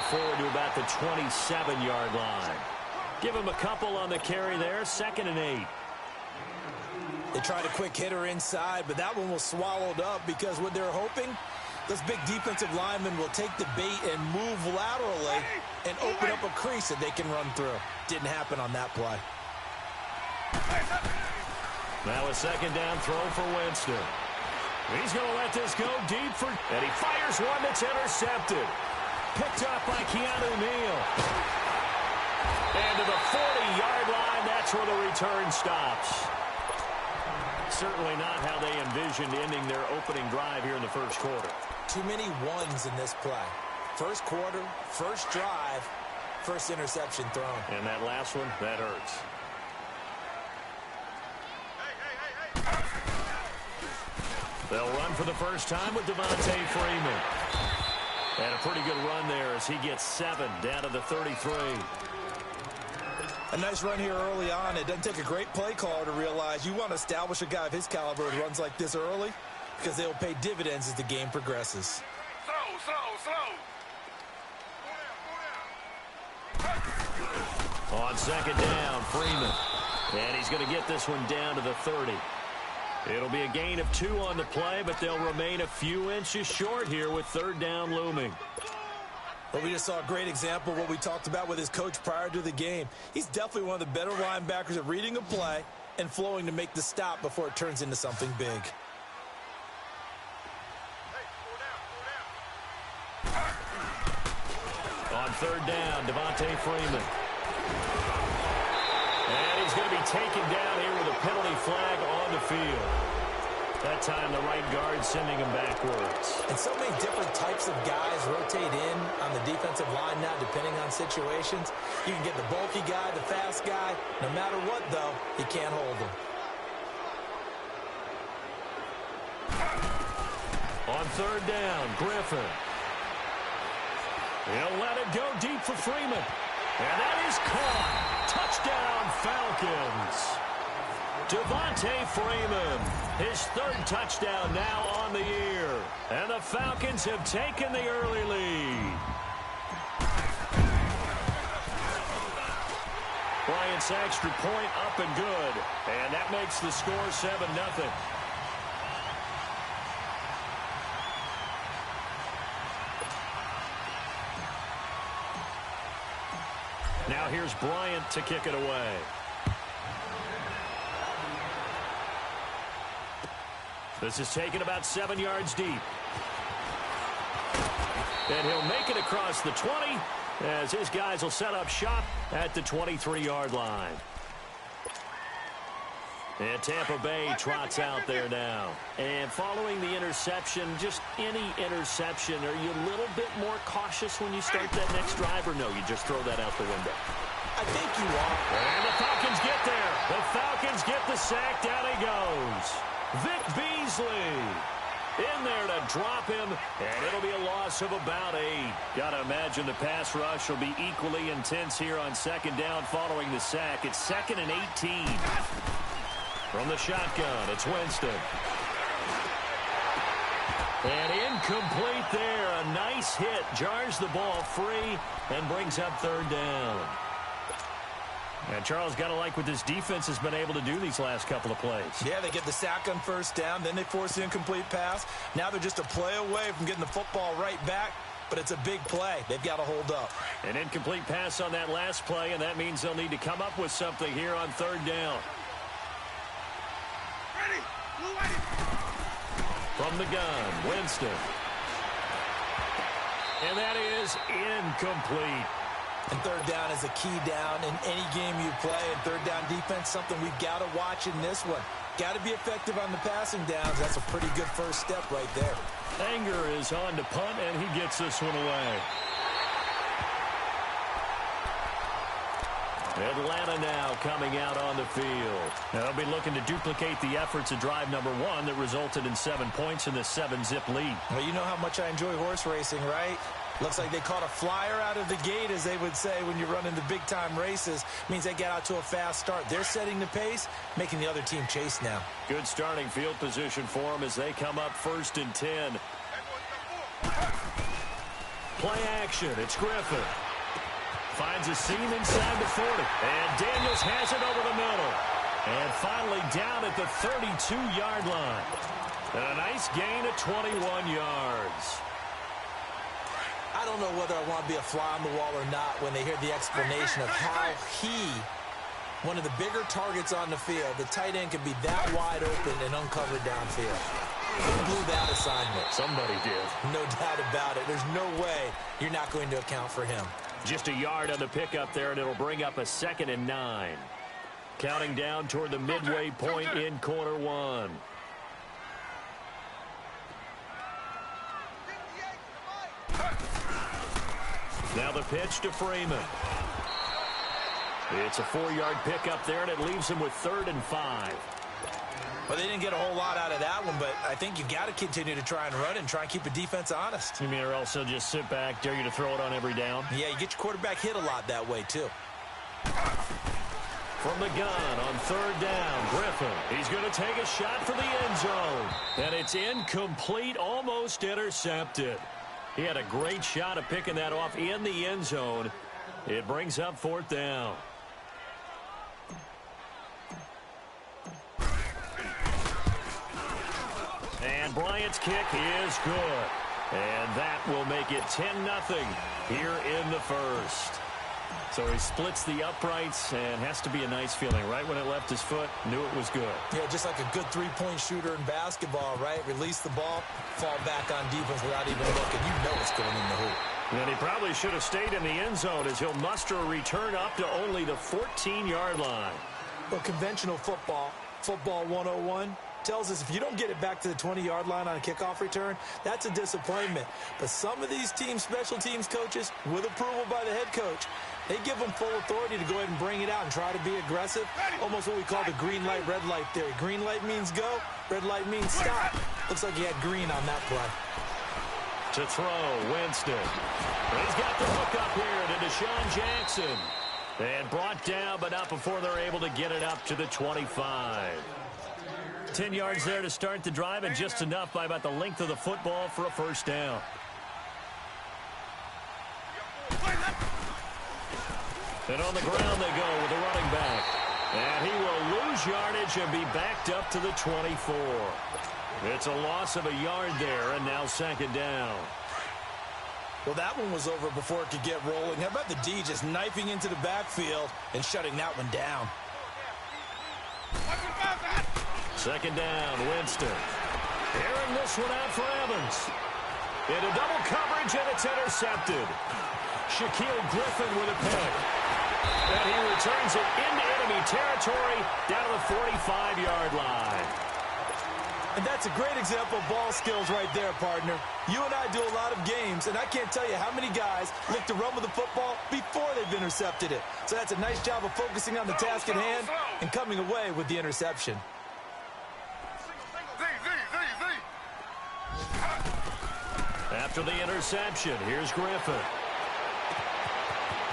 forward to about the 27-yard line. Give him a couple on the carry there, 2nd and 8. They tried a quick hitter inside, but that one was swallowed up because what they're hoping, those big defensive linemen will take the bait and move laterally and open up a crease that they can run through. Didn't happen on that play. Now a 2nd down throw for Winston. He's going to let this go deep and he fires one that's intercepted. Picked up by Keanu Neal. And to the 40-yard line, that's where the return stops. Certainly not how they envisioned ending their opening drive here in the first quarter. Too many ones in this play. First quarter, first drive, first interception thrown. And that last one, that hurts. They'll run for the first time with Devontae Freeman. And a pretty good run there as he gets 7 down to the 33. A nice run here early on. It doesn't take a great play caller to realize you want to establish a guy of his caliber who runs like this early because they will pay dividends as the game progresses. On 2nd down, Freeman. And he's going to get this one down to the 30. It'll be a gain of 2 on the play, but they'll remain a few inches short here with 3rd down looming. Well, we just saw a great example of what we talked about with his coach prior to the game. He's definitely one of the better linebackers at reading a play and flowing to make the stop before it turns into something big. On 3rd down, Devontae Freeman. And he's going to be taken down here with a penalty flag on the field. That time the right guard sending him backwards. And so many different types of guys rotate in on the defensive line now depending on situations. You can get the bulky guy, the fast guy. No matter what, though, he can't hold him. On 3rd down, Griffin. He'll let it go deep for Freeman. And that is caught. Touchdown, Falcons. Devontae Freeman, his 3rd touchdown now on the year. And the Falcons have taken the early lead. Bryant's extra point up and good. And that makes the score 7-0. Now here's Bryant to kick it away. This is taken about 7 yards deep. And he'll make it across the 20 as his guys will set up shop at the 23-yard line. And Tampa Bay trots out there now. And following the interception, just any interception, are you a little bit more cautious when you start that next drive, or no, you just throw that out the window? I think you are. And the Falcons get there. The Falcons get the sack. Down he goes. Vic Beasley in there to drop him, and it'll be a loss of about 8. Got to imagine the pass rush will be equally intense here on 2nd down following the sack. It's 2nd and 18. From the shotgun, it's Winston. And incomplete there. A nice hit. Jars the ball free and brings up 3rd down. And Charles, got to like what this defense has been able to do these last couple of plays. Yeah, they get the sack on 1st down, then they force the incomplete pass. Now they're just a play away from getting the football right back, but it's a big play. They've got to hold up. An incomplete pass on that last play, and that means they'll need to come up with something here on 3rd down. From the gun, Winston. And that is incomplete. And 3rd down is a key down in any game you play. And 3rd down defense, something we've got to watch in this one. Got to be effective on the passing downs. That's a pretty good first step right there. Anger is on to punt, and he gets this one away. Atlanta now coming out on the field. They'll be looking to duplicate the efforts of drive number 1 that resulted in 7 points in the 7-zip lead. Well, you know how much I enjoy horse racing, right? Looks like they caught a flyer out of the gate, as they would say when you're running the big-time races. Means they get out to a fast start. They're setting the pace, making the other team chase now. Good starting field position for them as they come up 1st and 10. Play action. It's Griffin. Finds a seam inside the 40. And Daniels has it over the middle. And finally down at the 32-yard line. And a nice gain of 21 yards. I don't know whether I want to be a fly on the wall or not when they hear the explanation of how one of the bigger targets on the field, the tight end can be that wide open and uncovered downfield. Who blew that assignment? Somebody did. No doubt about it. There's no way you're not going to account for him. Just a yard on the pickup there, and it'll bring up a 2nd and 9. Counting down toward the midway point in quarter one. Now the pitch to Freeman. It's a 4-yard pickup there, and it leaves him with 3rd and 5. Well, they didn't get a whole lot out of that one, but I think you got to continue to try and run and try and keep the defense honest. You mean or also just sit back, dare you to throw it on every down? Yeah, you get your quarterback hit a lot that way, too. From the gun on 3rd down, Griffin. He's going to take a shot for the end zone. And it's incomplete, almost intercepted. He had a great shot of picking that off in the end zone. It brings up 4th down. And Bryant's kick is good. And that will make it 10-0 here in the first. So he splits the uprights and has to be a nice feeling. Right when it left his foot, knew it was good. Yeah, just like a good three-point shooter in basketball, right? Release the ball, fall back on defense without even looking. You know it's going in the hoop. And he probably should have stayed in the end zone as he'll muster a return up to only the 14-yard line. Well, conventional football 101, tells us if you don't get it back to the 20-yard line on a kickoff return, that's a disappointment. But some of these team special teams coaches, with approval by the head coach, they give them full authority to go ahead and bring it out and try to be aggressive. Almost what we call the green light, red light theory. Green light means go, red light means stop. Looks like he had green on that play. To throw, Winston. He's got the hook up here to Deshaun Jackson. And brought down, but not before they're able to get it up to the 25. 10 yards there to start the drive, and just enough by about the length of the football for a first down. And on the ground they go with the running back. And he will lose yardage and be backed up to the 24. It's a loss of a yard there, and now 2nd down. Well, that one was over before it could get rolling. How about the D just knifing into the backfield and shutting that one down? 2nd down, Winston. Airing this one out for Evans. Into double coverage, and it's intercepted. Shaquille Griffin with a pick. And he returns it into enemy territory down to the 45-yard line. And that's a great example of ball skills right there, partner. You and I do a lot of games, and I can't tell you how many guys look to run with the football before they've intercepted it. So that's a nice job of focusing on the task at hand and coming away with the interception. After the interception, here's Griffin.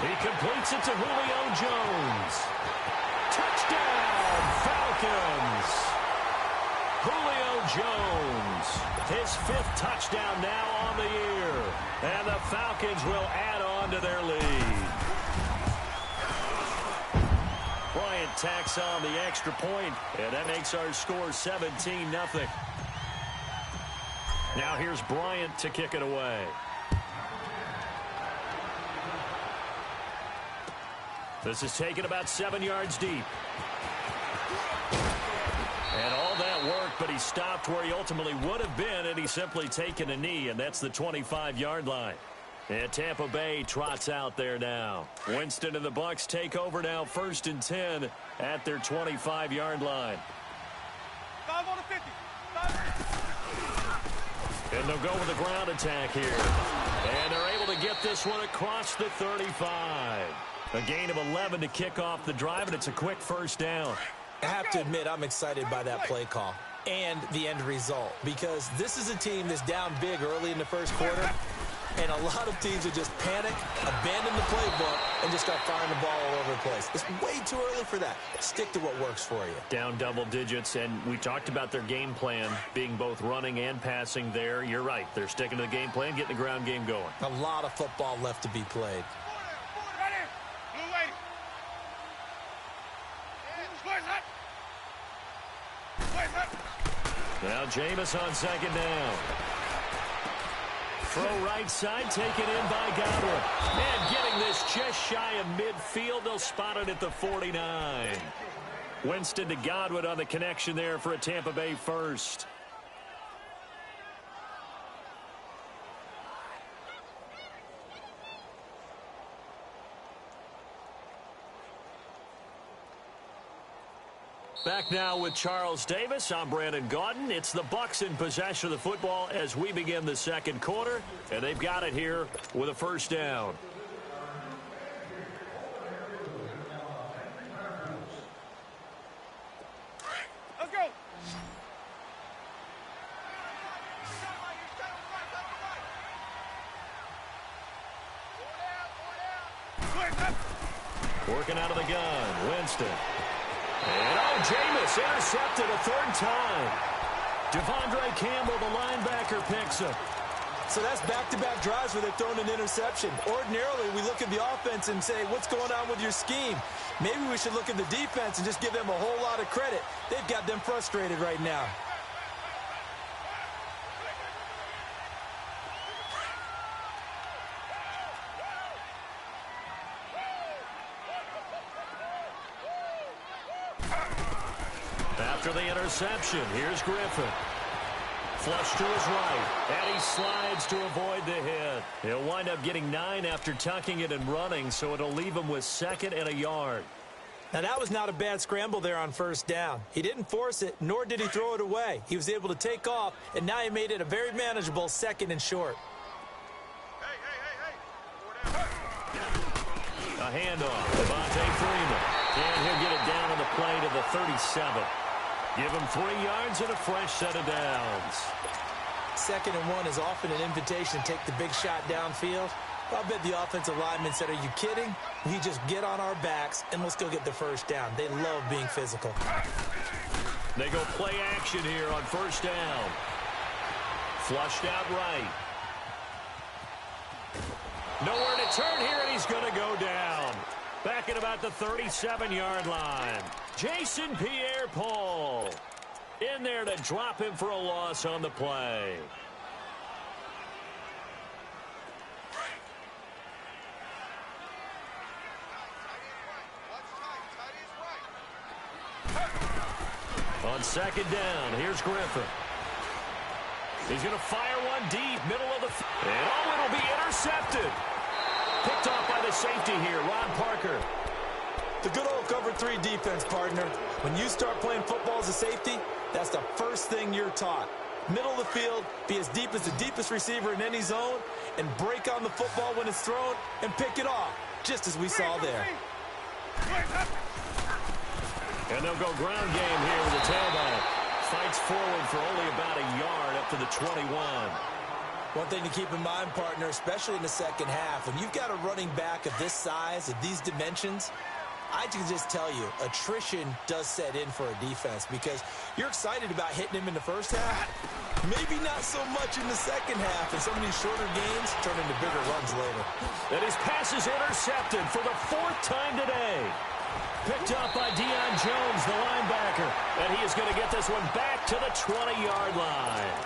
He completes it to Julio Jones. Touchdown, Falcons! Julio Jones, his 5th touchdown now on the year. And the Falcons will add on to their lead. Bryant tacks on the extra point, and that makes our score 17-0. Now here's Bryant to kick it away. This is taken about 7 yards deep. And all that work, but he stopped where he ultimately would have been, and he's simply taken a knee, and that's the 25-yard line. And Tampa Bay trots out there now. Winston and the Bucs take over now, 1st and 10 at their 25-yard line. 5 on the 50. And they'll go with the ground attack here. And they're able to get this one across the 35. A gain of 11 to kick off the drive, and it's a quick first down. I have to admit, I'm excited by that play call and the end result, because this is a team that's down big early in the first quarter, And a lot of teams would just panic, abandon the playbook, and just start firing the ball all over the place. It's way too early for that. Stick to what works for you. Down double digits, and we talked about their game plan being both running and passing there. You're right. They're sticking to the game plan, getting the ground game going. A lot of football left to be played. Now Jameis on second down. Throw right side, taken in by Godwin. And getting this just shy of midfield. They'll spot it at the 49. Winston to Godwin on the connection there for a Tampa Bay first. Back now with Charles Davis. I'm Brandon Gaudin. It's the Bucs in possession of the football as we begin the second quarter, and they've got it here with a first down. Let's go. Working out of the gun, Winston. And Jameis intercepted a third time. Devondre Campbell, the linebacker, picks him. So that's back-to-back drives where they're throwing an interception. Ordinarily, we look at the offense and say, what's going on with your scheme? Maybe we should look at the defense and just give them a whole lot of credit. They've got them frustrated right now. After the interception, here's Griffin. Flush to his right, and he slides to avoid the hit. He'll wind up getting 9 after tucking it and running, so it'll leave him with 2nd and a yard. Now, that was not a bad scramble there on first down. He didn't force it, nor did he throw it away. He was able to take off, and now he made it a very manageable 2nd and short. A handoff, Devontae Freeman. And he'll get it down on the play to the 37. Give him 3 yards and a fresh set of downs. 2nd and 1 is often an invitation to take the big shot downfield. I bet the offensive lineman said, are you kidding? We just get on our backs and let's go get the first down. They love being physical. They go play action here on first down. Flushed out right. Nowhere to turn here, and he's going to go down. Back at about the 37-yard line. Jason Pierre-Paul in there to drop him for a loss on the play. On second down, here's Griffin. He's going to fire one deep, middle of the field. And it'll be intercepted. Picked off by the safety here, Ron Parker. The good old cover 3 defense, partner. When you start playing football as a safety, that's the first thing you're taught. Middle of the field, be as deep as the deepest receiver in any zone, and break on the football when it's thrown and pick it off, just as we saw there. And they'll go ground game here with the tailback. Fights forward for only about a yard up to the 21. One thing to keep in mind, partner, especially in the second half, when you've got a running back of this size, of these dimensions, I can just tell you, attrition does set in for a defense because you're excited about hitting him in the first half. Maybe not so much in the second half, and some of these shorter games turn into bigger runs later. And his pass is intercepted for the 4th time today. Picked up by Deion Jones, the linebacker. And he is going to get this one back to the 20-yard line.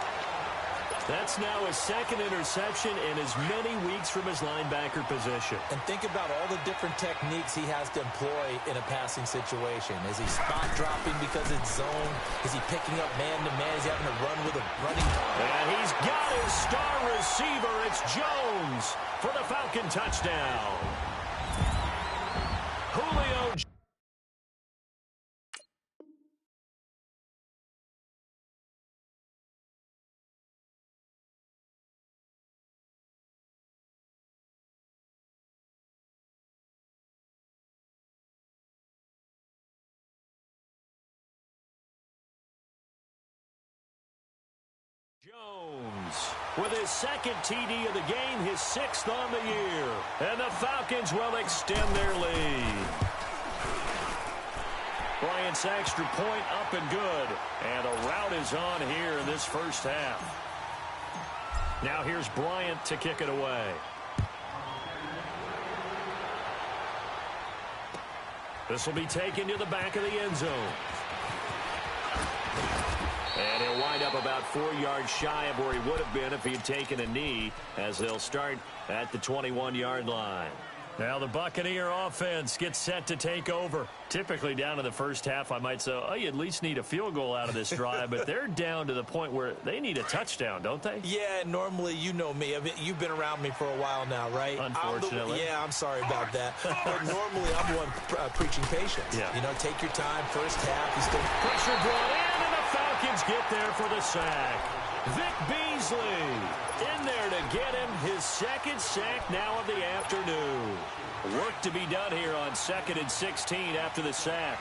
That's now his 2nd interception in as many weeks from his linebacker position. And think about all the different techniques he has to employ in a passing situation. Is he spot dropping because it's zone? Is he picking up man-to-man? Is he having to run with a running? And he's got his star receiver. It's Jones for the Falcon touchdown. Julio. Jones. Jones with his second TD of the game, his 6th on the year. And the Falcons will extend their lead. Bryant's extra point up and good. And a rout is on here in this first half. Now here's Bryant to kick it away. This will be taken to the back of the end zone. And he'll wind up about 4 yards shy of where he would have been if he had taken a knee, as they'll start at the 21-yard line. Now the Buccaneer offense gets set to take over. Typically down in the first half, I might say, oh, you at least need a field goal out of this drive, but they're down to the point where they need a touchdown, don't they? Yeah, normally, you know me. I mean, you've been around me for a while now, right? Unfortunately. I'm sorry about that. But normally, I'm the one preaching patience. Yeah. You know, take your time. First half, you still... Pressure brought in, and the Falcons get there for the sack. Vic Beasley in there to get him his 2nd sack now of the afternoon. Work to be done here on 2nd and 16 after the sack.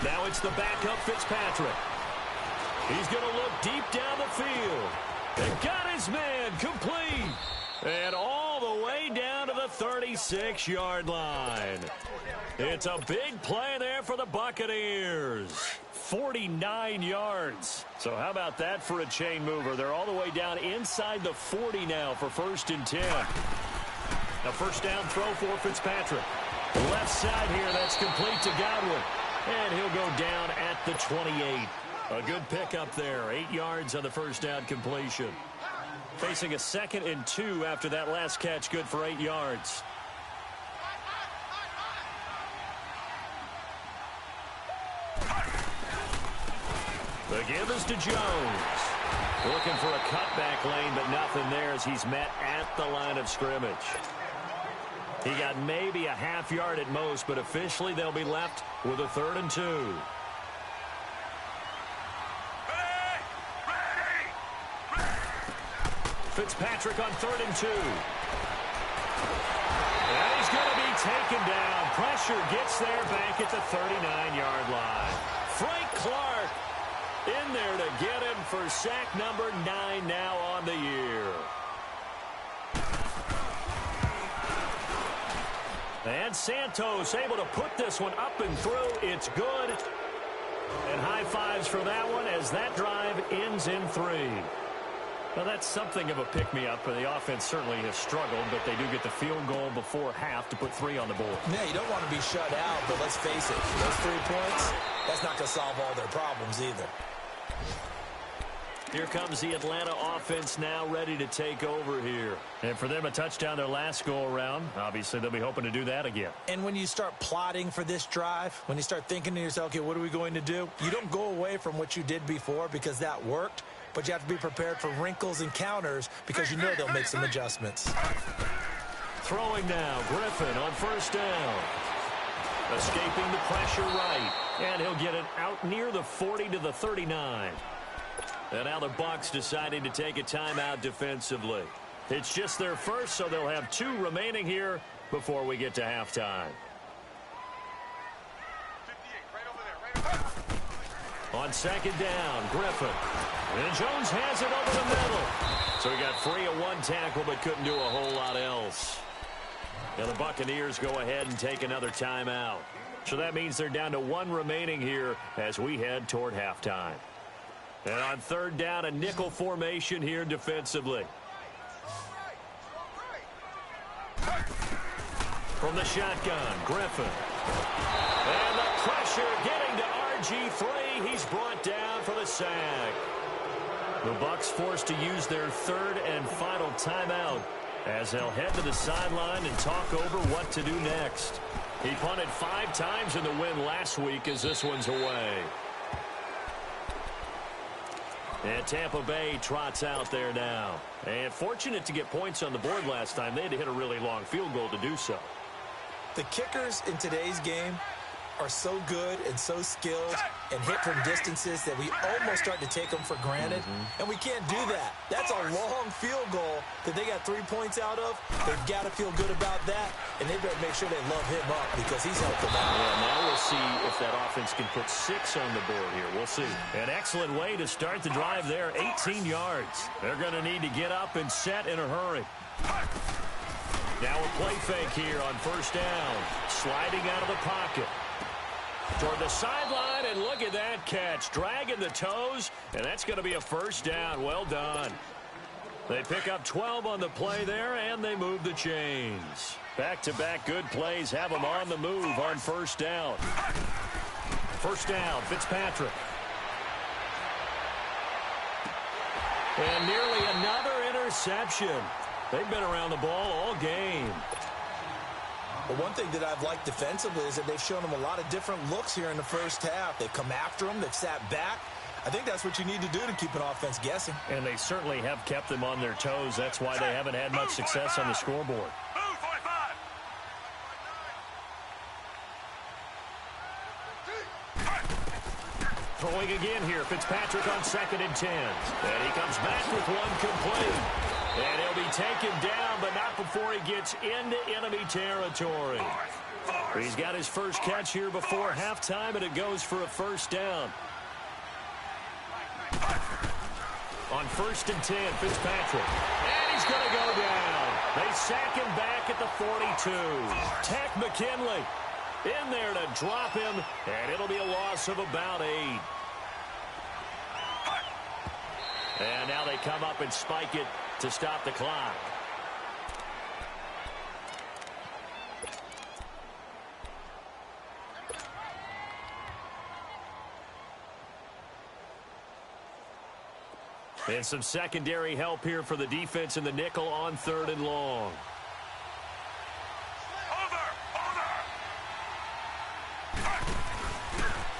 Now it's the backup Fitzpatrick. He's going to look deep down the field. And got his man complete. And all the way down to the 36-yard line. It's a big play there for the Buccaneers. 49 yards. So how about that for a chain mover? They're all the way down inside the 40 now for 1st and 10. A first down throw for Fitzpatrick. Left side here, that's complete to Godwin. And he'll go down at the 28. A good pickup there. 8 yards on the first down completion. Facing a 2nd and 2 after that last catch, good for 8 yards. The give is to Jones. Looking for a cutback lane, but nothing there as he's met at the line of scrimmage. He got maybe a half yard at most, but officially they'll be left with a 3rd and 2. Fitzpatrick on 3rd and 2. And he's going to be taken down. Pressure gets there back at the 39-yard line. Frank Clark in there to get him for sack number 9 now on the year. And Santos able to put this one up and through. It's good. And high fives for that one as that drive ends in 3. Well, that's something of a pick-me-up. The offense certainly has struggled, but they do get the field goal before half to put 3 on the board. Yeah, you don't want to be shut out, but let's face it, those 3 points, that's not going to solve all their problems either. Here comes the Atlanta offense now ready to take over here. And for them, a touchdown their last go-around. Obviously, they'll be hoping to do that again. And when you start plotting for this drive, when you start thinking to yourself, okay, what are we going to do? You don't go away from what you did before because that worked. But you have to be prepared for wrinkles and counters because you know they'll make some adjustments. Throwing now, Griffin on 1st down. Escaping the pressure right. And he'll get it out near the 40 to the 39. And now the Bucs deciding to take a timeout defensively. It's just their first, so they'll have 2 remaining here before we get to halftime. 58, right over there, right over. On 2nd down, Griffin. And Jones has it over the middle. So he got free of 1 tackle but couldn't do a whole lot else. Now the Buccaneers go ahead and take another timeout. So that means they're down to 1 remaining here as we head toward halftime. And on 3rd down, a nickel formation here defensively. From the shotgun, Griffin. And the pressure getting to RG3. He's brought down for the sack. The Bucs forced to use their 3rd and final timeout as they'll head to the sideline and talk over what to do next. He punted 5 times in the win last week as this one's away. And Tampa Bay trots out there now. And fortunate to get points on the board last time. They had to hit a really long field goal to do so. The kickers in today's game are so good and so skilled and hit from distances that we almost start to take them for granted. And we can't do that. That's a long field goal that they got 3 points out of, they've got to feel good about that, and they better make sure they love him up because he's helped them out. Yeah, now we'll see if that offense can put 6 on the board here. We'll see. An excellent way to start the drive there, 18 yards. They're going to need to get up and set in a hurry. Now a play fake here on first down. Sliding out of the pocket. Toward the sideline, and look at that catch. Dragging the toes, and that's going to be a first down. Well done. They pick up 12 on the play there, and they move the chains. Back-to-back good plays have them on the move on first down. First down, Fitzpatrick. And nearly another interception. They've been around the ball all game. Well, one thing that I've liked defensively is that they've shown them a lot of different looks here in the first half. They've come after them. They've sat back. I think that's what you need to do to keep an offense guessing. And they certainly have kept them on their toes. That's why they haven't had much success on the scoreboard. Throwing again here, Fitzpatrick on 2nd and 10. And he comes back with one complete. And he'll be taken down, but not before he gets into enemy territory. He's got his first catch here before halftime, and it goes for a first down. On 1st and 10, Fitzpatrick. And he's going to go down. They sack him back at the 42. Tech McKinley in there to drop him, and it'll be a loss of about 8. And now they come up and spike it to stop the clock. And some secondary help here for the defense in the nickel on 3rd and long.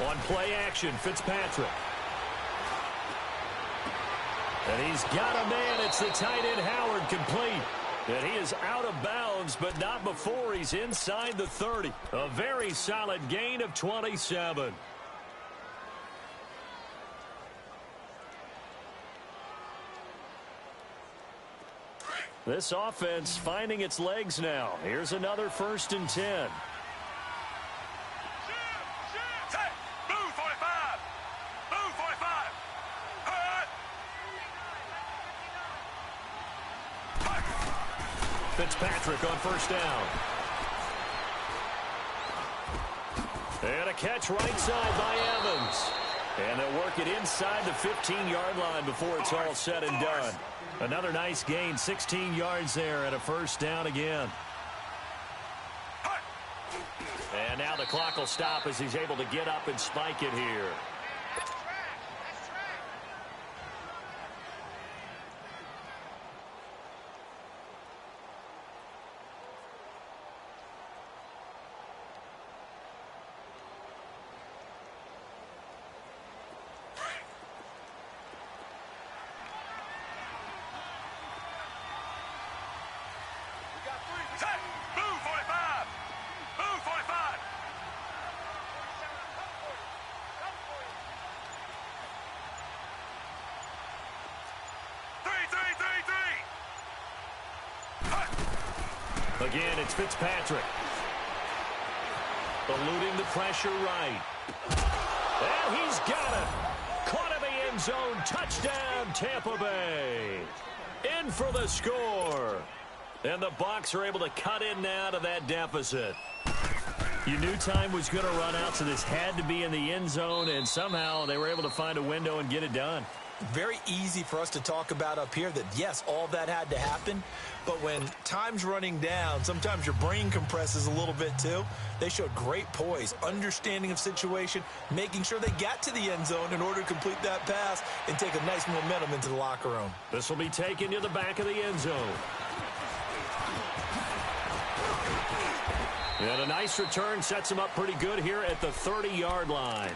On play action, Fitzpatrick. And he's got a man. It's the tight end, Howard, complete. And he is out of bounds, but not before he's inside the 30. A very solid gain of 27. This offense finding its legs now. Here's another 1st and 10. Fitzpatrick on first down. And a catch right side by Evans. And they'll work it inside the 15-yard line before it's all said and done. Another nice gain, 16 yards there, and a first down again. And now the clock will stop as he's able to get up and spike it here. Again, it's Fitzpatrick. Eluding the pressure right. And he's got it. Caught in the end zone. Touchdown, Tampa Bay. In for the score. And the Bucs are able to cut in now to that deficit. You knew time was going to run out, so this had to be in the end zone, and somehow they were able to find a window and get it done. Very easy for us to talk about up here that, yes, all that had to happen. But when time's running down, sometimes your brain compresses a little bit too. They showed great poise, understanding of situation, making sure they got to the end zone in order to complete that pass and take a nice momentum into the locker room. This will be taken to the back of the end zone. And a nice return sets them up pretty good here at the 30-yard line.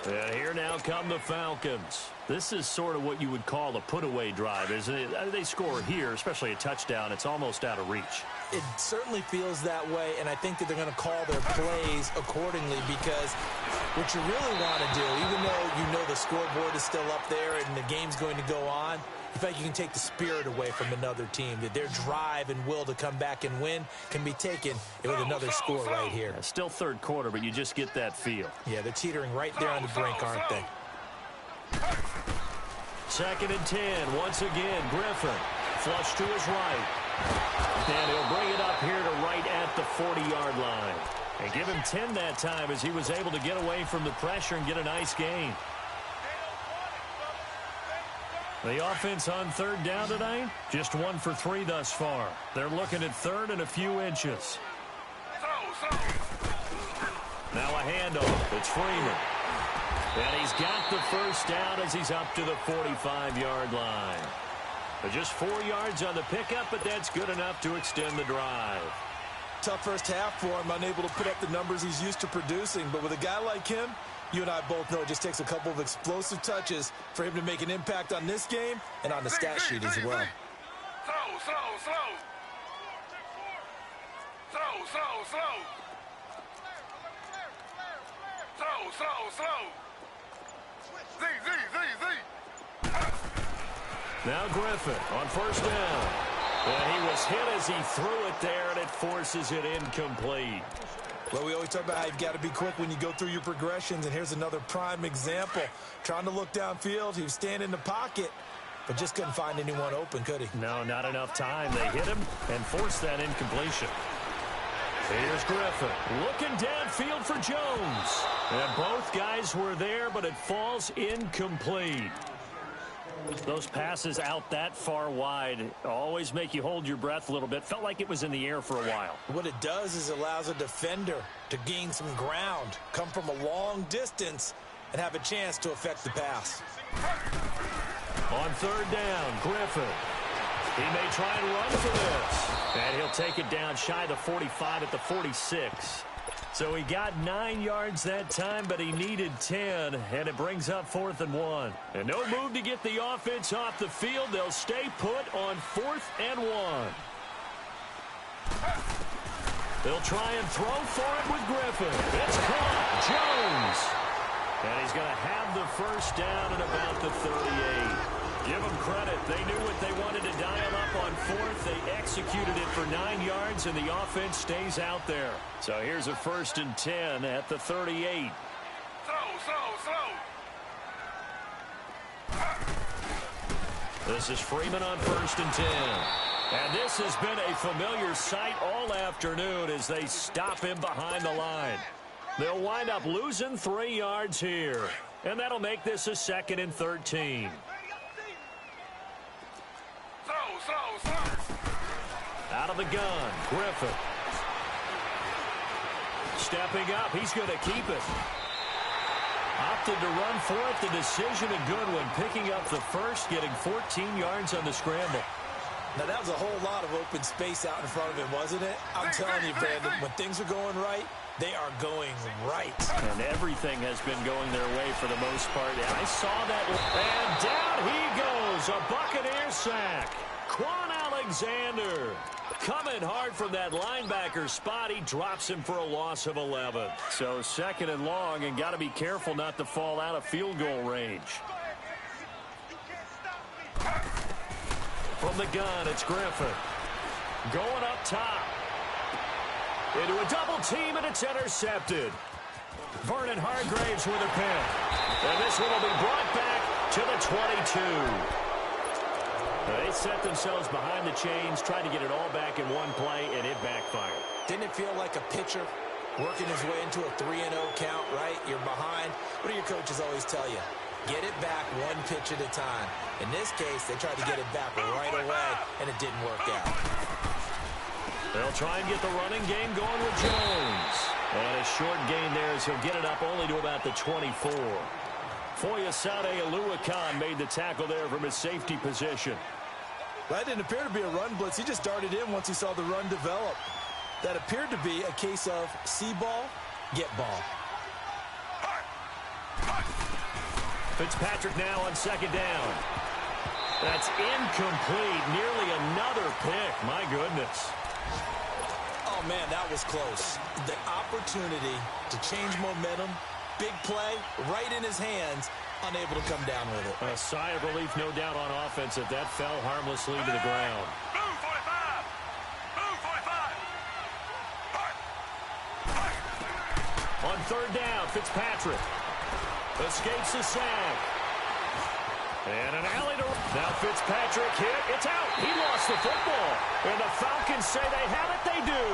And here now come the Falcons. This is sort of what you would call a put-away drive, isn't it? They score here, especially a touchdown. It's almost out of reach. It certainly feels that way, and I think that they're going to call their plays accordingly because what you really want to do, even though you know the scoreboard is still up there and the game's going to go on, in fact, you can take the spirit away from another team, that their drive and will to come back and win can be taken with another score right here. Yeah, still third quarter, but you just get that feel. Yeah, they're teetering right there on the brink, aren't they? 2nd and 10. Once again, Griffin. Flush to his right. And he'll bring it up here to right at the 40-yard line. And give him 10 that time as he was able to get away from the pressure and get a nice gain. The offense on 3rd down tonight, just 1 for 3 thus far. They're looking at 3rd and a few inches. Now a handoff. It's Freeman. And he's got the first down as he's up to the 45-yard line. But just 4 yards on the pickup, but that's good enough to extend the drive. Tough first half for him, unable to put up the numbers he's used to producing. But with a guy like him, you and I both know it just takes a couple of explosive touches for him to make an impact on this game and on the stat sheet as well. Now Griffin on 1st down. And he was hit as he threw it there, and it forces it incomplete. Well, we always talk about how you've got to be quick when you go through your progressions, and here's another prime example. Trying to look downfield, he was standing in the pocket, but just couldn't find anyone open, could he? No, not enough time. They hit him and forced that incompletion. Here's Griffin looking downfield for Jones. And both guys were there, but it falls incomplete. Those passes out that far wide always make you hold your breath a little bit. Felt like it was in the air for a while. What it does is allows a defender to gain some ground, come from a long distance, and have a chance to affect the pass. On 3rd down, Griffin. He may try and run for this. And he'll take it down shy the 45 at the 46. So he got 9 yards that time, but he needed 10, and it brings up 4th and 1. And no move to get the offense off the field. They'll stay put on 4th and 1. They'll try and throw for it with Griffin. It's caught. Jones. And he's going to have the first down at about the 38. Give them credit. They knew what they wanted to dial up on 4th. They executed it for 9 yards, and the offense stays out there. So here's a 1st and 10 at the 38. This is Freeman on 1st and 10. And this has been a familiar sight all afternoon as they stop him behind the line. They'll wind up losing 3 yards here. And that'll make this a 2nd and 13. Out of the gun, Griffin. Stepping up, he's going to keep it. Opted to run for it. The decision a good one. Picking up the first, getting 14 yards on the scramble. Now, that was a whole lot of open space out in front of him, wasn't it? I'm telling you, Brandon, when things are going right, they are going right. And everything has been going their way for the most part. I saw that. And down he goes. A Buccaneer sack. Quan Alexander coming hard from that linebacker spot. He drops him for a loss of 11. So 2nd and long, and got to be careful not to fall out of field goal range. From the gun, it's Griffin. Going up top. Into a double team, and it's intercepted. Vernon Hargraves with a pick. And this one will be brought back to the 22. They set themselves behind the chains, tried to get it all back in one play, and it backfired. Didn't it feel like a pitcher working his way into a 3-0 count, right? You're behind. What do your coaches always tell you? Get it back one pitch at a time. In this case, they tried to get it back right away, and it didn't work out. They'll try and get the running game going with Jones. And a short gain there as he'll get it up only to about the 24. Foyesade Aluakan made the tackle there from his safety position. That didn't appear to be a run blitz. He just darted in once he saw the run develop. That appeared to be a case of see ball, get ball. Fitzpatrick now on second down. That's incomplete. Nearly another pick. My goodness. Oh, man, that was close. The opportunity to change momentum, big play, right in his hands, unable to come down with it. A sigh of relief, no doubt, on offense if that fell harmlessly to the ground. Move 45! Move 45! On third down, Fitzpatrick escapes the sack. And an alley to... Now Fitzpatrick hit. It's out. He lost the football. And the Falcons say they have it. They do.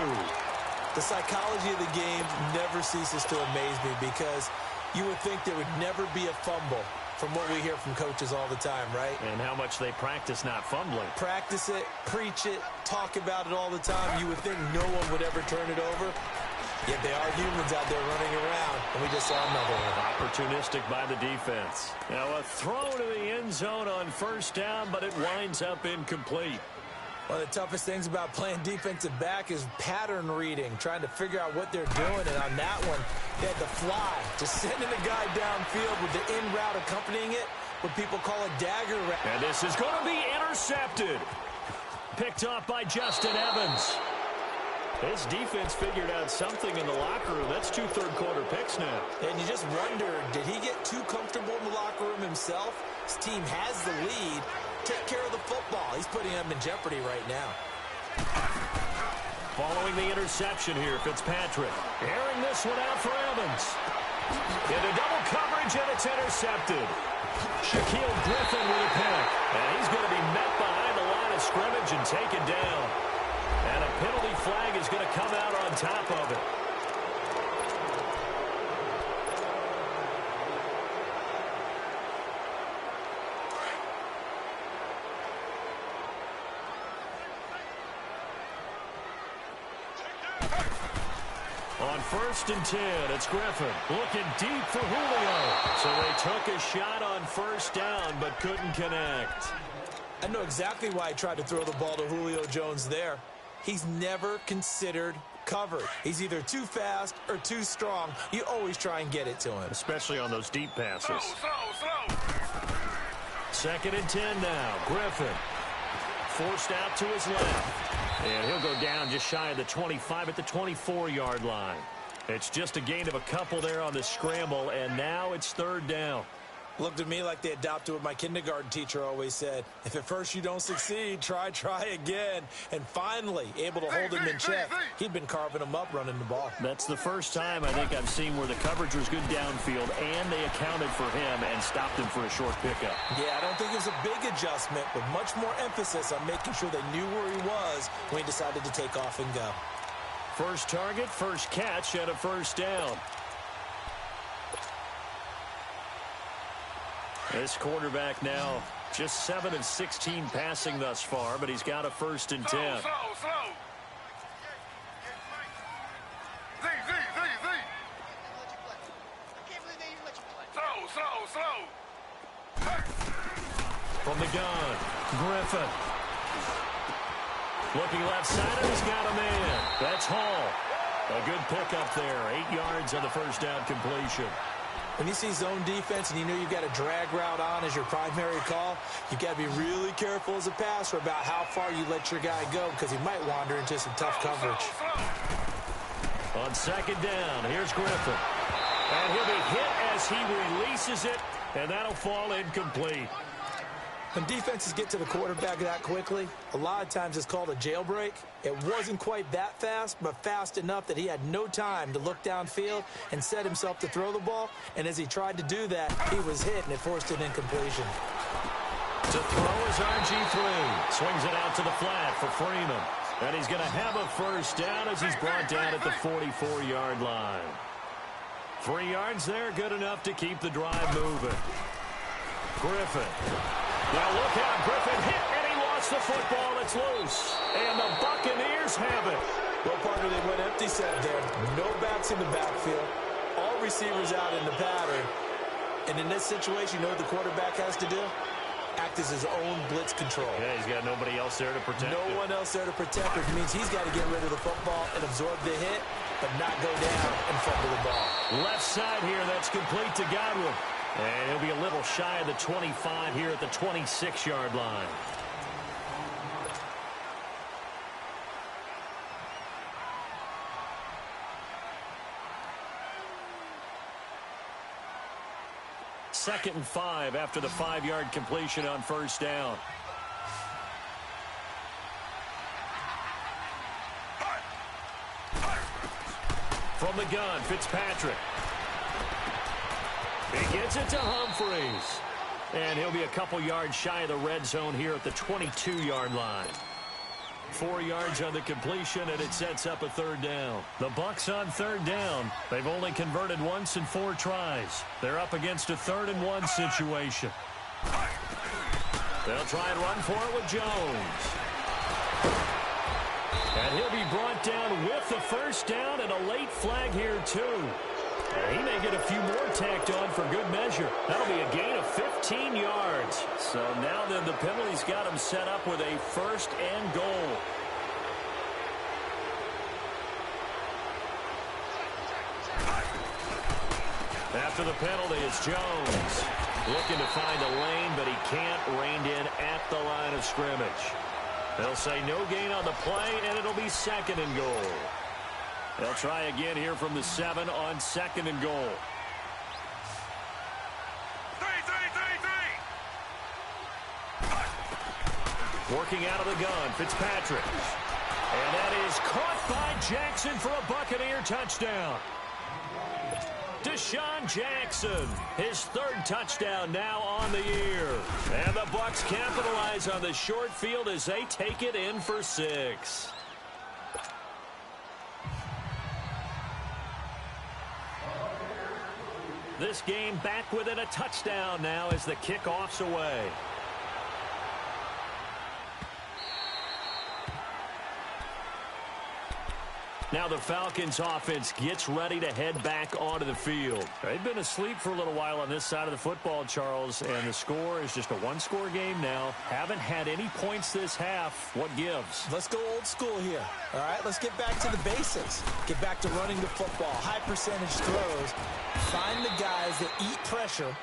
The psychology of the game never ceases to amaze me because you would think there would never be a fumble from what we hear from coaches all the time, right? And how much they practice not fumbling. Practice it, preach it, talk about it all the time. You would think no one would ever turn it over. Yet they are humans out there running around, and we just saw another one. Opportunistic by the defense. Now a throw to the end zone on first down, but it winds up incomplete. One of the toughest things about playing defensive back is pattern reading, trying to figure out what they're doing. And on that one, they had to fly, just sending a guy downfield with the in route accompanying it, what people call a dagger route. And this is going to be intercepted. Picked off by Justin Evans. His defense figured out something in the locker room. That's 2 third-quarter picks now. And you just wonder, did he get too comfortable in the locker room himself? His team has the lead. Take care of the football. He's putting them in jeopardy right now. Following the interception here, Fitzpatrick airing this one out for Evans. Into double coverage, and it's intercepted. Shaquille Griffin with a pick. And he's going to be met behind the line of scrimmage and taken down. And a penalty flag is going to come out on top of it. On 1st and 10, it's Griffin looking deep for Julio. So they took a shot on first down but couldn't connect. I know exactly why I tried to throw the ball to Julio Jones there. He's never considered covered. He's either too fast or too strong. You always try and get it to him. Especially on those deep passes. Slow. 2nd and 10 now. Griffin forced out to his left. And he'll go down just shy of the 25 at the 24-yard line. It's just a gain of a couple there on the scramble, and now it's 3rd down. Looked at me like they adopted what my kindergarten teacher always said. If at first you don't succeed, try again. And finally, able to hold him in check. He'd been carving him up running the ball. That's the first time I think I've seen where the coverage was good downfield and they accounted for him and stopped him for a short pickup. Yeah, I don't think it was a big adjustment, but much more emphasis on making sure they knew where he was when he decided to take off and go. First target, first catch, and a first down. This quarterback now just 7 of 16 passing thus far, but he's got a 1st and 10. Slow. Slow. From the gun, Griffin. Looking left side, he's got a man. That's Hall. A good pickup there. 8 yards on the first down completion. When you see zone defense and you know you've got a drag route on as your primary call, you've got to be really careful as a passer about how far you let your guy go because he might wander into some tough coverage. On 2nd down, here's Griffin. And he'll be hit as he releases it, and that'll fall incomplete. When defenses get to the quarterback that quickly, a lot of times it's called a jailbreak. It wasn't quite that fast, but fast enough that he had no time to look downfield and set himself to throw the ball. And as he tried to do that, he was hit, and it forced an incompletion. To throw is RG3. Swings it out to the flat for Freeman. And he's going to have a first down as he's brought down at the 44-yard line. 3 yards there, good enough to keep the drive moving. Griffin. Now look out, Griffin hit, and he lost the football. It's loose. And the Buccaneers have it. Well, partner, they went empty set there. No backs in the backfield. All receivers out in the pattern. And in this situation, you know what the quarterback has to do? Act as his own blitz control. Yeah, he's got nobody else there to protect him. No one else there to protect him. It means he's got to get rid of the football and absorb the hit, but not go down and fumble the ball. Left side here, that's complete to Godwin. And he'll be a little shy of the 25 here at the 26-yard line. Second and 5 after the 5-yard completion on first down. From the gun, Fitzpatrick. He gets it to Humphreys. And he'll be a couple yards shy of the red zone here at the 22-yard line. 4 yards on the completion, and it sets up a third down. The Bucs on third down. They've only converted once in 4 tries. They're up against a 3rd and 1 situation. They'll try and run for it with Jones. And he'll be brought down with the first down and a late flag here, too. He may get a few more tacked on for good measure. That'll be a gain of 15 yards. So now then the penalty's got him set up with a 1st and goal. After the penalty, it's Jones. Looking to find a lane, but he can't. Reined in at the line of scrimmage. They'll say no gain on the play, and it'll be 2nd and goal. They'll try again here from the 7 on 2nd and goal. Working out of the gun, Fitzpatrick. And that is caught by Jackson for a Buccaneer touchdown. Deshaun Jackson, his 3rd touchdown now on the year. And the Bucs capitalize on the short field as they take it in for 6. This game back within a touchdown now as the kickoff's away. Now the Falcons offense gets ready to head back onto the field. They've been asleep for a little while on this side of the football, Charles, and the score is just a 1-score game now. Haven't had any points this half. What gives? Let's go old school here. All right, let's get back to the basics. Get back to running the football, high percentage throws. Find the guys that eat pressure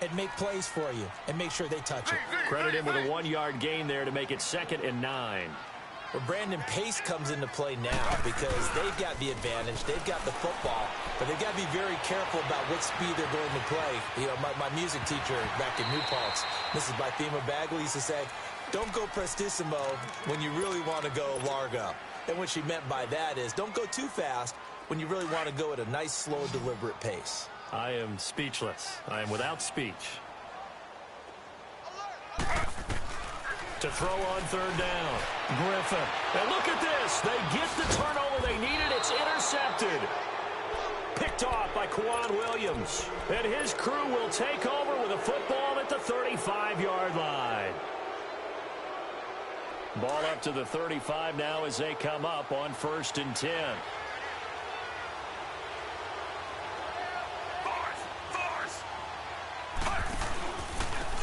and make plays for you and make sure they touch it. Credit him with a 1-yard gain there to make it 2nd and 9. Well, Brandon Pace comes into play now because they've got the advantage. They've got the football, but they've got to be very careful about what speed they're going to play. You know, my music teacher back in New Paltz, Mrs. Bythema Bagley, used to say, don't go prestissimo when you really want to go largo. And what she meant by that is don't go too fast when you really want to go at a nice, slow, deliberate pace. I am speechless. I am without speech. To throw on 3rd down. Griffin. And look at this. They get the turnover they needed. It's intercepted. Picked off by Kwan Williams. And his crew will take over with a football at the 35-yard line. Ball up to the 35 now as they come up on 1st and 10.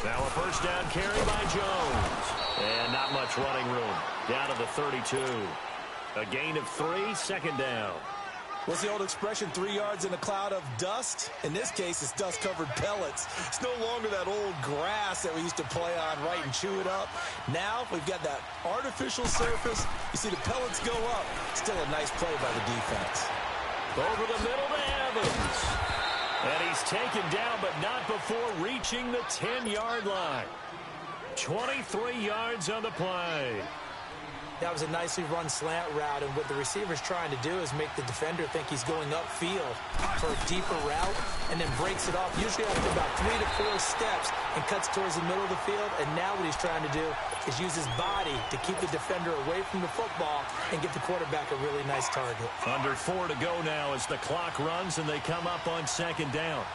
Now a 1st down carry by Jones. And not much running room. Down to the 32. A gain of 3, 2nd down. What's the old expression, 3 yards in a cloud of dust? In this case, it's dust-covered pellets. It's no longer that old grass that we used to play on, right, and chew it up. Now we've got that artificial surface. You see the pellets go up. Still a nice play by the defense. Over the middle to Evans. And he's taken down, but not before reaching the 10-yard line. 23 yards on the play. That was a nicely run slant route, and what the receiver's trying to do is make the defender think he's going upfield for a deeper route, and then breaks it off, usually after about 3 to 4 steps, and cuts towards the middle of the field. And now what he's trying to do is use his body to keep the defender away from the football and get the quarterback a really nice target. Under 4 to go now as the clock runs, and they come up on 2nd down.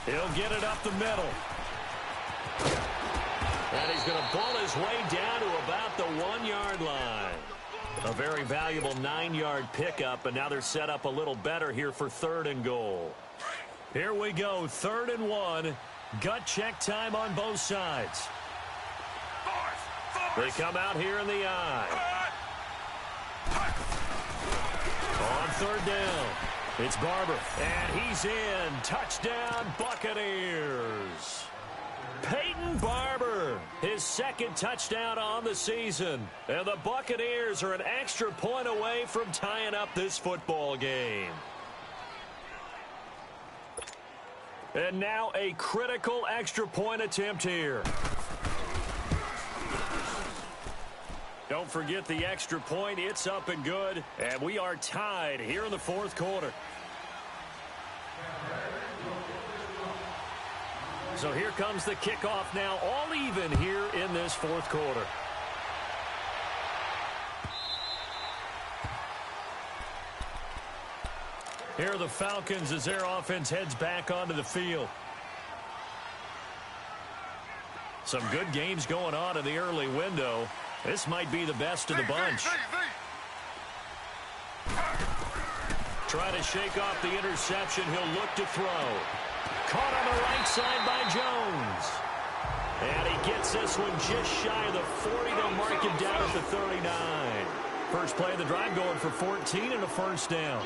He'll get it up the middle. And he's going to pull his way down to about the 1-yard line. A very valuable 9-yard pickup, and now they're set up a little better here for 3rd and goal. Here we go, 3rd and 1. Gut check time on both sides. They come out here in the eye. On 3rd down, it's Barber, and he's in. Touchdown, Buccaneers. Peyton Barber, his 2nd touchdown on the season. And the Buccaneers are an extra point away from tying up this football game. And now a critical extra point attempt here. Don't forget the extra point. It's up and good. And we are tied here in the 4th quarter. So here comes the kickoff now, all even here in this 4th quarter. Here are the Falcons as their offense heads back onto the field. Some good games going on in the early window. This might be the best of the bunch. Try to shake off the interception. He'll look to throw. Caught on the right side by Jones. And he gets this one just shy of the 40. They'll mark him down at the 39. First play of the drive going for 14 and a 1st down.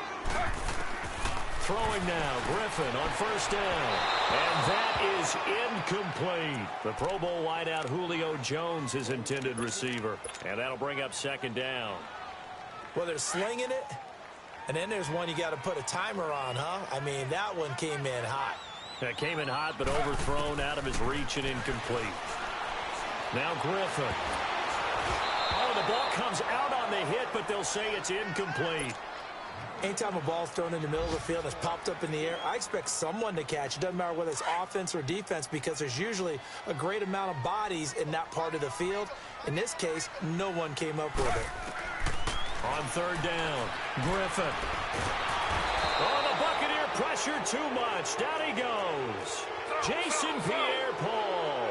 Throwing now, Griffin on 1st down. And that is incomplete. The Pro Bowl wideout Julio Jones, his intended receiver. And that'll bring up 2nd down. Well, they're slinging it. And then there's one you got to put a timer on, huh? I mean, that one came in hot. That came in hot, but overthrown, out of his reach and incomplete. Now Griffin. Oh, the ball comes out on the hit, but they'll say it's incomplete. Anytime a ball's thrown in the middle of the field and it's popped up in the air, I expect someone to catch. It doesn't matter whether it's offense or defense, because there's usually a great amount of bodies in that part of the field. In this case, no one came up with it. On 3rd down, Griffin. Oh, the Buccaneer pressure too much. Down he goes. Jason Pierre-Paul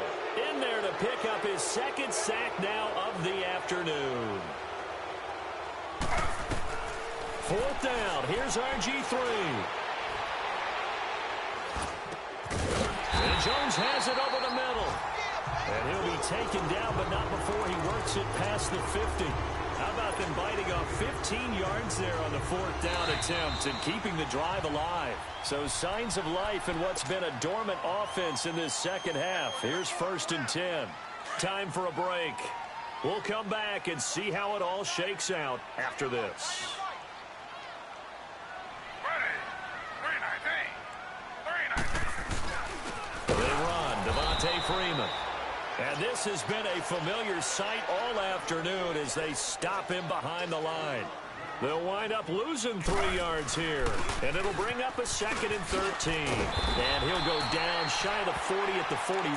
in there to pick up his 2nd sack now of the afternoon. 4th down. Here's RG3. And Jones has it over the middle. And he'll be taken down, but not before he works it past the 50. How about them biting off 15 yards there on the 4th down attempt and keeping the drive alive? So signs of life in what's been a dormant offense in this 2nd half. Here's 1st and 10. Time for a break. We'll come back and see how it all shakes out after this. Freeman. And this has been a familiar sight all afternoon as they stop him behind the line. They'll wind up losing 3 yards here. And it'll bring up a 2nd and 13. And he'll go down shy of the 40 at the 41.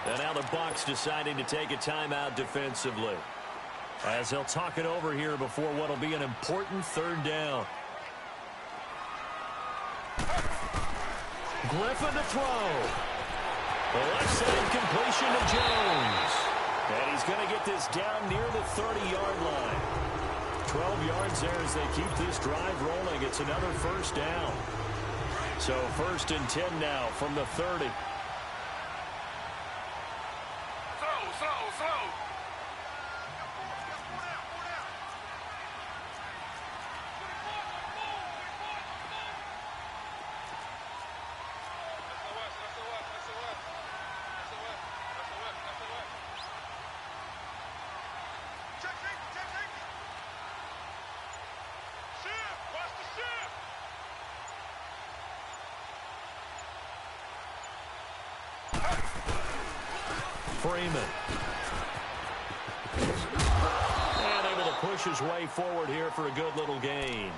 And now the Bucs deciding to take a timeout defensively, as they'll talk it over here before what will be an important 3rd down. Griffin to throw. The left side completion to Jones. And he's going to get this down near the 30-yard line. 12 yards there as they keep this drive rolling. It's another 1st down. So 1st and 10 now from the 30. Slow. Freeman. And able to push his way forward here for a good little gain.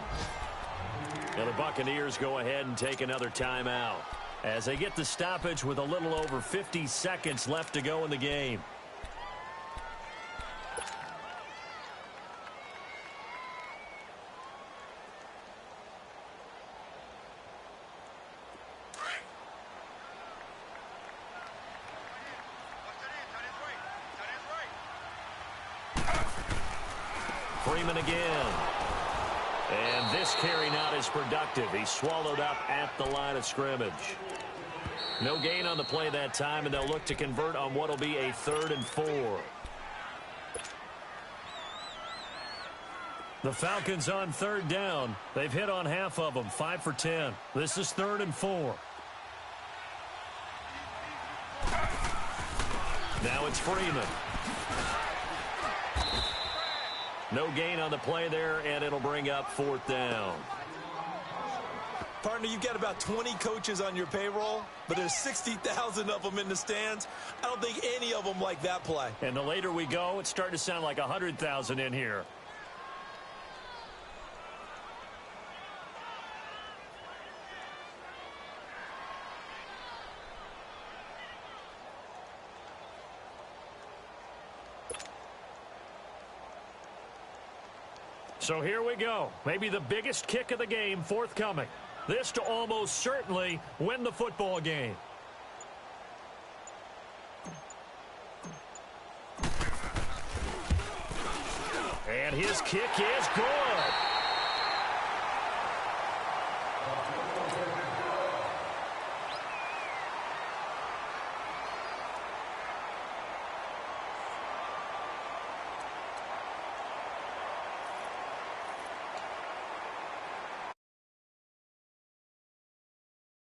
And the Buccaneers go ahead and take another timeout as they get the stoppage with a little over 50 seconds left to go in the game. Freeman again. And this carry not as productive. He's swallowed up at the line of scrimmage. No gain on the play that time, and they'll look to convert on what will be a 3rd and 4. The Falcons on 3rd down. They've hit on half of them, 5 for 10. This is 3rd and 4. Now it's Freeman. No gain on the play there, and it'll bring up 4th down. Partner, you've got about 20 coaches on your payroll, but there's 60,000 of them in the stands. I don't think any of them like that play. And the later we go, it's starting to sound like 100,000 in here. So here we go. Maybe the biggest kick of the game forthcoming. This to almost certainly win the football game. And his kick is good.